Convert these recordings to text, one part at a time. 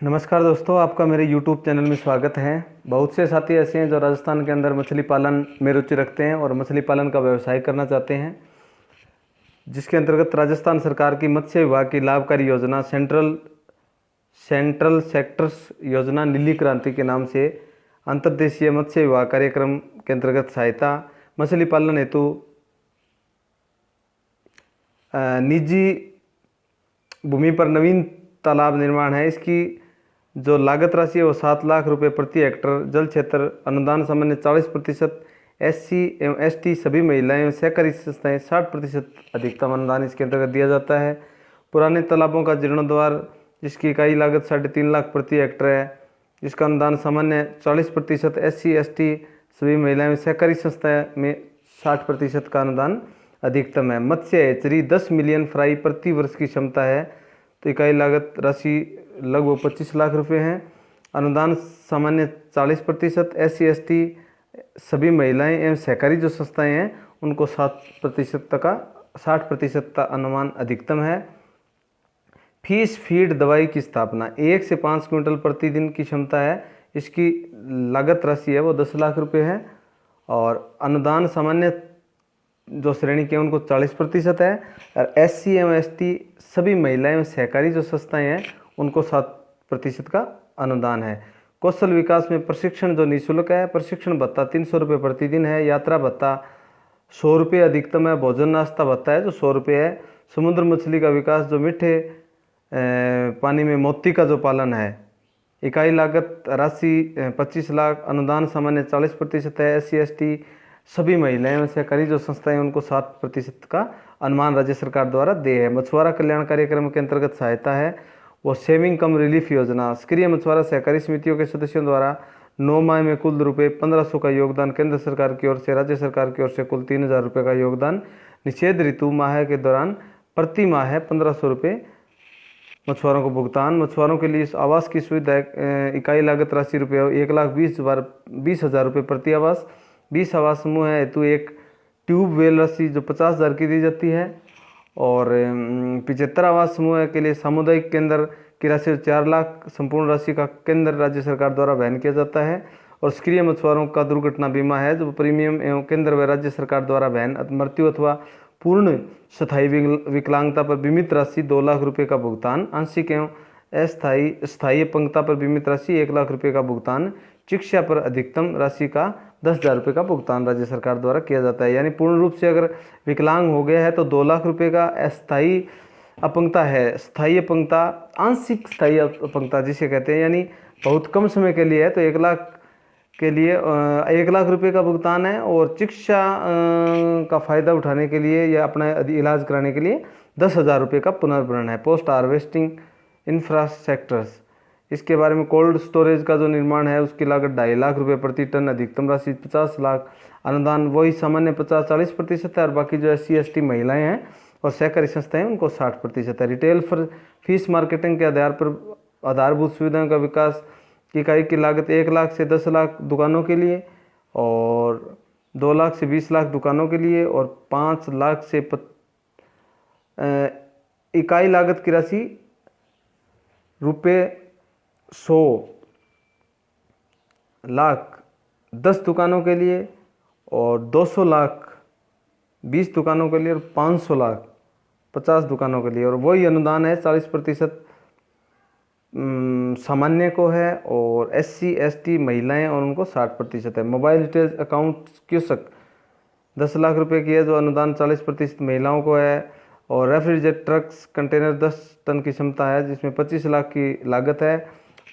नमस्कार दोस्तों, आपका मेरे YouTube चैनल में स्वागत है। बहुत से साथी ऐसे हैं जो राजस्थान के अंदर मछली पालन में रुचि रखते हैं और मछली पालन का व्यवसाय करना चाहते हैं, जिसके अंतर्गत राजस्थान सरकार की मत्स्य विभाग की लाभकारी योजना सेंट्रल सेक्टर्स योजना नीली क्रांति के नाम से अंतर्देशीय मत्स्य विभाग कार्यक्रम के अंतर्गत सहायता मछली पालन हेतु निजी भूमि पर नवीन तालाब निर्माण है। इसकी जो लागत राशि है वो 7 लाख रुपए प्रति हेक्टर जल क्षेत्र, अनुदान सामान्य 40%, SC एवं ST सभी महिलाएं एवं सहकारी संस्थाएं 60% अधिकतम अनुदान इसके अंतर्गत दिया जाता है। पुराने तालाबों का जीर्णोद्धार जिसकी इकाई लागत 3.5 लाख प्रति हेक्टर है, जिसका अनुदान सामान्य 40%, SC ST सभी महिलाएं एवं सहकारी संस्थाएं में 60% का अनुदान अधिकतम है। मत्स्य हेचरी 10 मिलियन फ्राई प्रति वर्ष की क्षमता है, तो इकाई लागत राशि लगभग 25 लाख रुपए हैं। अनुदान सामान्य 40%, SC ST सभी महिलाएं एवं सहकारी जो संस्थाएं हैं उनको 60% का अनुमान अधिकतम है। फिश फीड दवाई की स्थापना 1 से 5 क्विंटल प्रतिदिन की क्षमता है, इसकी लागत राशि है वो 10 लाख रुपए है। और अनुदान सामान्य जो श्रेणी के उनको 40% है, और SC एवं ST सभी महिलाएं एवं सहकारी जो संस्थाएं हैं उनको 7% का अनुदान है। कौशल विकास में प्रशिक्षण जो निःशुल्क है, प्रशिक्षण भत्ता 300 रुपये प्रतिदिन है, यात्रा भत्ता 100 रुपये अधिकतम है, भोजन नाश्ता भत्ता है जो 100 रुपये है। समुद्र मछली का विकास जो मीठे पानी में मोती का जो पालन है, इकाई लागत राशि 25 लाख, अनुदान सामान्य 40% है। SC ST सभी महिलाएं एवं सहकारी जो संस्थाएं उनको 7% का अनुमान राज्य सरकार द्वारा दे है। मछुआरा कल्याण कार्यक्रम के अंतर्गत सहायता है वो सेविंग कम रिलीफ योजना। सक्रिय मछुआरा सहकारी समितियों के सदस्यों द्वारा 9 माह में कुल रुपये 1500 का योगदान केंद्र सरकार की ओर से, राज्य सरकार की ओर से कुल 3000 रुपये का योगदान निषेध ऋतु माह के दौरान प्रति माह है 1500 रुपये मछुआरों को भुगतान। मछुआरों के लिए आवास की सुविधा इकाई लागत राशि रुपये 1,20,000 रुपये प्रति आवास। 20 आवास समूह है हेतु एक ट्यूब वेल राशि जो 50,000 की दी जाती है, और 75 आवास समूह के लिए सामुदायिक केंद्र की राशि 4 लाख संपूर्ण राशि का केंद्र राज्य सरकार द्वारा वहन किया जाता है। और सक्रिय मछुआरों का दुर्घटना बीमा है जो प्रीमियम एवं केंद्र व राज्य सरकार द्वारा वहन, मृत्यु अथवा पूर्ण स्थायी विकलांगता पर बीमित राशि 2 लाख रुपये का भुगतान, आंशिक एवं स्थायी अपंगता पर बीमित राशि 1 लाख रुपये का भुगतान, शिक्षा पर अधिकतम राशि का 10,000 रुपये का भुगतान राज्य सरकार द्वारा किया जाता है। यानी पूर्ण रूप से अगर विकलांग हो गया है तो 2 लाख रुपये का, अस्थायी अपंगता है, स्थायी अपंगता, आंशिक स्थायी अपंगता जिसे कहते हैं, यानी बहुत कम समय के लिए है तो 1 लाख के लिए 1 लाख रुपये का भुगतान है। और शिक्षा का फ़ायदा उठाने के लिए या अपना इलाज कराने के लिए 10,000 रुपये का पुनर्भरण है। पोस्ट हार्वेस्टिंग इंफ्रास्ट्रक्चर्स, इसके बारे में कोल्ड स्टोरेज का जो निर्माण है उसकी लागत 2.5 लाख रुपये प्रति टन, अधिकतम राशि 50 लाख, अनुदान वही सामान्य 50-40% है, और बाकी जो SC ST महिलाएं हैं और सहकारी संस्थाएं उनको 60% है। रिटेल फिश मार्केटिंग के आधार पर आधारभूत सुविधाओं का विकास की इकाई की लागत 1 लाख से 10 लाख दुकानों के लिए, और 2 लाख से 20 लाख दुकानों के लिए, और 5 लाख से इकाई लागत की राशि रुपये 100 लाख 10 दुकानों के लिए, और 200 लाख 20 दुकानों के लिए, और 500 लाख 50 दुकानों के लिए। और वही अनुदान है 40% सामान्य को है, और SC ST महिलाएं और उनको 60% है। Mobile retail account cusec 10 lakh रुपए की है जो अनुदान 40% महिलाओं को है, और रेफ्रिजरेटर ट्रक्स कंटेनर 10 टन की क्षमता है जिसमें 25 लाख की लागत है,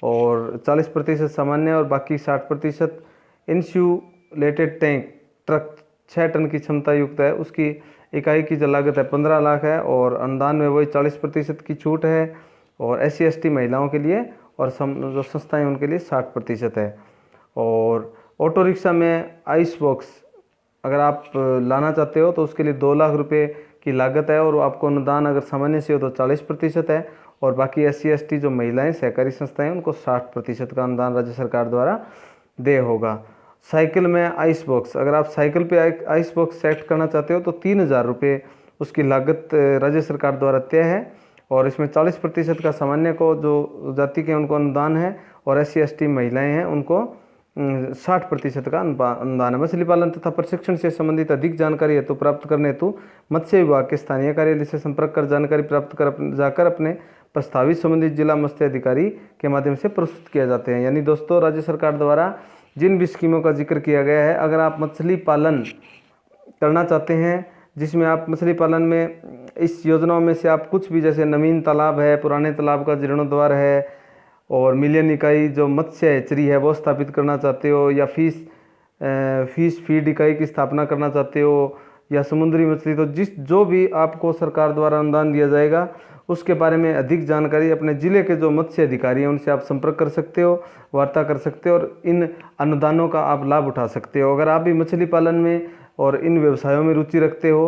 और 40% सामान्य और बाकी 60%। इंसुलेटेड टैंक ट्रक 6 टन की क्षमता युक्त है, उसकी इकाई की जो लागत है 15 लाख है, और अनुदान में वही 40% की छूट है, और SC ST महिलाओं के लिए और जो संस्थाएं उनके लिए 60% है। और ऑटो रिक्शा में आइस बॉक्स अगर आप लाना चाहते हो तो उसके लिए 2 लाख रुपये की लागत है, और आपको अनुदान अगर सामान्य से हो तो 40% है, और बाकी SC ST जो महिलाएं सहकारी संस्थाएं उनको 60% का अनुदान राज्य सरकार द्वारा दे होगा। साइकिल में आइस बॉक्स, अगर आप साइकिल पे आइस बॉक्स सेट करना चाहते हो तो 3,000 रुपये उसकी लागत राज्य सरकार द्वारा तय है, और इसमें 40% का सामान्य को जो जाति के उनको अनुदान है, और SC/ST महिलाएं हैं उनको 60% का अनुदान है। मछली पालन तथा प्रशिक्षण से संबंधित अधिक जानकारी हेतु प्राप्त करने हेतु मत्स्य विभाग के स्थानीय कार्यालय से संपर्क कर जानकारी प्राप्त कर जाकर अपने प्रस्तावित संबंधित जिला मत्स्य अधिकारी के माध्यम से प्रस्तुत किया जाते हैं। यानी दोस्तों, राज्य सरकार द्वारा जिन भी स्कीमों का जिक्र किया गया है, अगर आप मछली पालन करना चाहते हैं, जिसमें आप मछली पालन में इस योजनाओं में से आप कुछ भी, जैसे नवीन तालाब है, पुराने तालाब का जीर्णोद्धार है, और मिलियन इकाई जो मत्स्य हैचरी है वो स्थापित करना चाहते हो, या फिश फीड इकाई की स्थापना करना चाहते हो, या समुद्री मछली, तो जो भी आपको सरकार द्वारा अनुदान दिया जाएगा उसके बारे में अधिक जानकारी अपने ज़िले के जो मत्स्य अधिकारी हैं उनसे आप संपर्क कर सकते हो, वार्ता कर सकते हो, और इन अनुदानों का आप लाभ उठा सकते हो। अगर आप भी मछली पालन में और इन व्यवसायों में रुचि रखते हो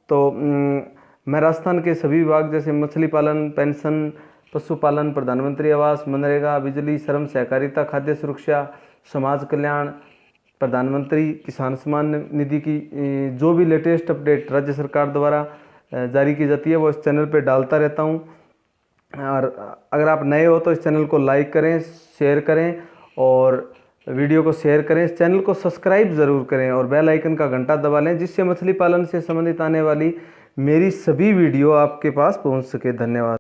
तो मैं राजस्थान के सभी विभाग जैसे मछली पालन, पेंशन, पशुपालन, प्रधानमंत्री आवास, मनरेगा, बिजली, श्रम, सहकारिता, खाद्य सुरक्षा, समाज कल्याण, प्रधानमंत्री किसान सम्मान निधि की जो भी लेटेस्ट अपडेट राज्य सरकार द्वारा जारी की जाती है वो इस चैनल पे डालता रहता हूँ। और अगर आप नए हो तो इस चैनल को लाइक करें, शेयर करें, और वीडियो को शेयर करें। इस चैनल को सब्सक्राइब ज़रूर करें और बेल आइकन का घंटा दबा लें, जिससे मछली पालन से संबंधित आने वाली मेरी सभी वीडियो आपके पास पहुंच सके। धन्यवाद।